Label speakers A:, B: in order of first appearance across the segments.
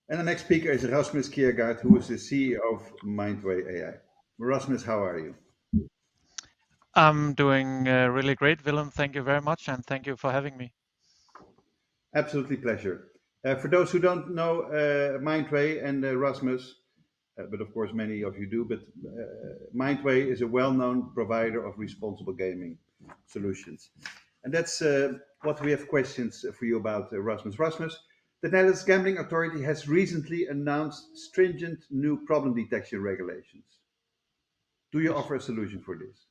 A: And the next speaker is Rasmus Kjaergaard, who is the CEO of Mindway AI. Rasmus, how are you?
B: I'm doing really great, Willem. Thank you very much, and thank you for having me.
A: Absolutely pleasure. For those who don't know Mindway and Rasmus, but of course many of you do, but Mindway is a well-known provider of responsible gaming solutions. And that's what we have questions for you about, Rasmus. Rasmus, the Netherlands Gambling Authority has recently announced stringent new problem detection regulations. Do you
B: Yes.
A: offer a solution for this?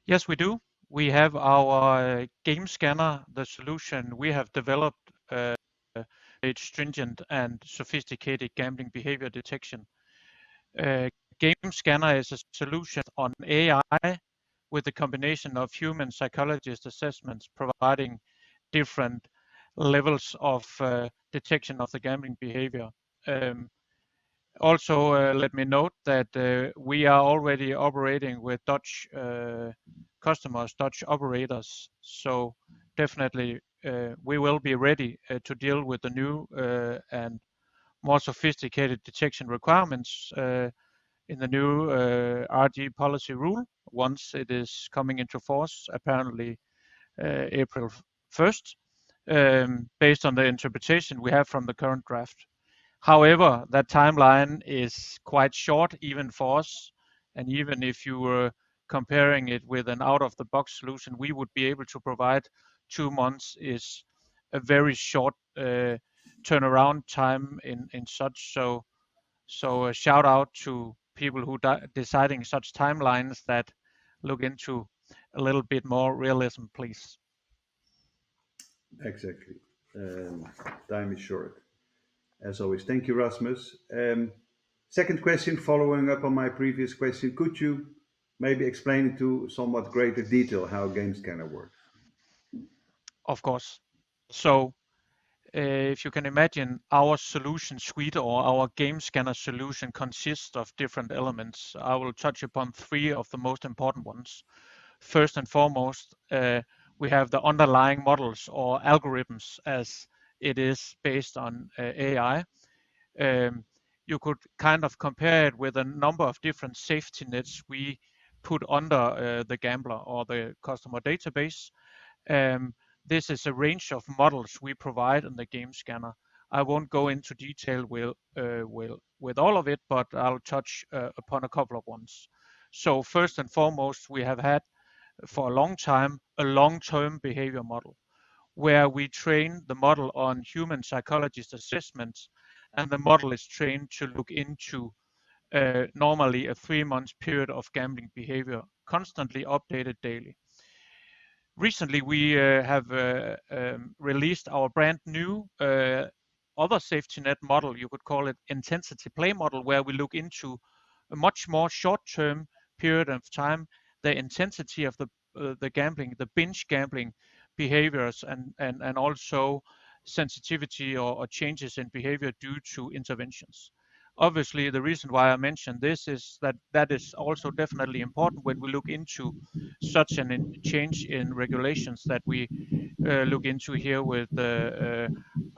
B: Yes, we do. We have our game scanner, the solution we have developed, it's stringent and sophisticated gambling behavior detection. Uh, Game scanner is a solution on AI with a combination of human psychologist assessments providing different levels of detection of the gambling behavior. Um, Also, let me note that we are already operating with Dutch customers, Dutch operators. So definitely, we will be ready to deal with the new and more sophisticated detection requirements in the new RG policy rule once it is coming into force, apparently April 1st, based on the interpretation we have from the current draft. However, that timeline is quite short even for us, and even if you were comparing it with an out-of-the-box solution, we would be able to provide 2 months is a very short turnaround time in such. So a shout out to people who deciding such timelines that look into a little bit more realism, please.
A: Exactly. Um, Time is short. As always, thank you, Rasmus. Second question, following up on my previous question, could you maybe explain into somewhat greater detail how Game Scanner works?
B: Of course. So if you can imagine, our solution suite or our game scanner solution consists of different elements. I will touch upon three of the most important ones. First and foremost, we have the underlying models or algorithms as it is based on AI. Um, you could kind of compare it with a number of different safety nets we put under the gambler or the customer database. Um, this is a range of models we provide in the game scanner. I won't go into detail with all of it, but I'll touch upon a couple of ones. So first and foremost, we have had for a long time a long-term behavior model where we train the model on human psychologist assessments, and the model is trained to look into normally a 3 month period of gambling behavior, constantly updated daily. Recently, we have released our brand new other safety net model, you could call it intensity play model, where we look into a much more short-term period of time, the intensity of the gambling, the binge gambling behaviors, and also sensitivity or changes in behavior due to interventions. Obviously, the reason why I mentioned this is that that is also definitely important when we look into such a change in regulations that we look into here with the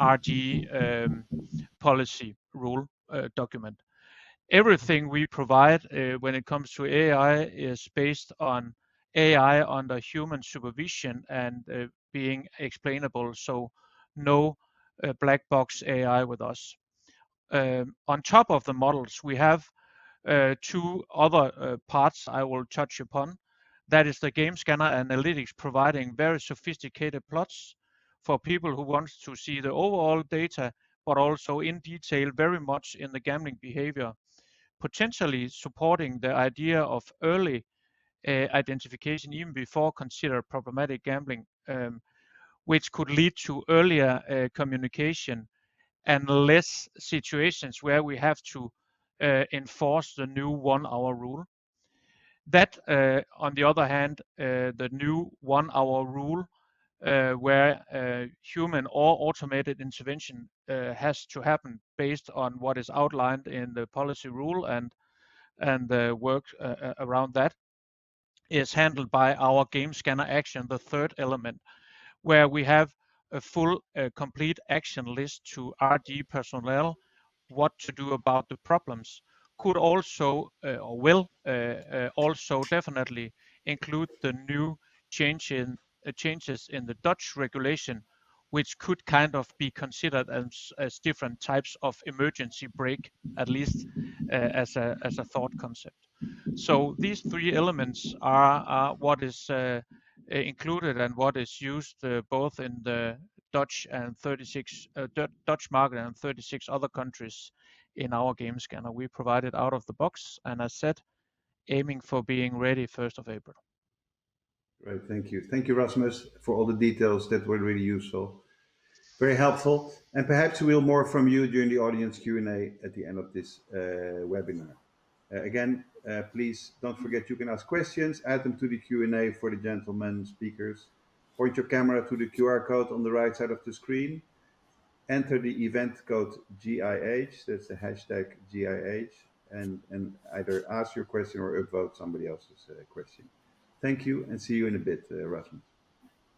B: RG policy rule document. Everything we provide when it comes to AI is based on AI under human supervision and being explainable, so no black box AI with us. On top of the models, we have two other parts I will touch upon. That is the game scanner analytics, providing very sophisticated plots for people who want to see the overall data, but also in detail very much in the gambling behavior, potentially supporting the idea of early identification even before considered problematic gambling, which could lead to earlier communication and less situations where we have to enforce the new 1 hour rule. That, on the other hand, the new 1 hour rule, where human or automated intervention has to happen based on what is outlined in the policy rule and the work around that, is handled by our game scanner action, the third element, where we have a full complete action list to RD personnel what to do about the problems could also or will also definitely include the new changes in the Dutch regulation, which could kind of be considered as different types of emergency brake, at least as a thought concept. So these three elements are what is included and what is used both in the Dutch and 36 Dutch market and 36 other countries in our game scanner. We provide it out of the box, and as said, aiming for being ready 1st of April.
A: Great, thank you. Thank you, Rasmus, for all the details that were really useful. Very helpful. And perhaps we'll more from you during the audience Q&A at the end of this webinar. Again, please don't forget you can ask questions, add them to the Q&A for the gentlemen speakers. Point your camera to the QR code on the right side of the screen. Enter the event code GIH, that's the hashtag GIH, and either ask your question or upvote somebody else's question. Thank you and see you in a bit, Rasmus.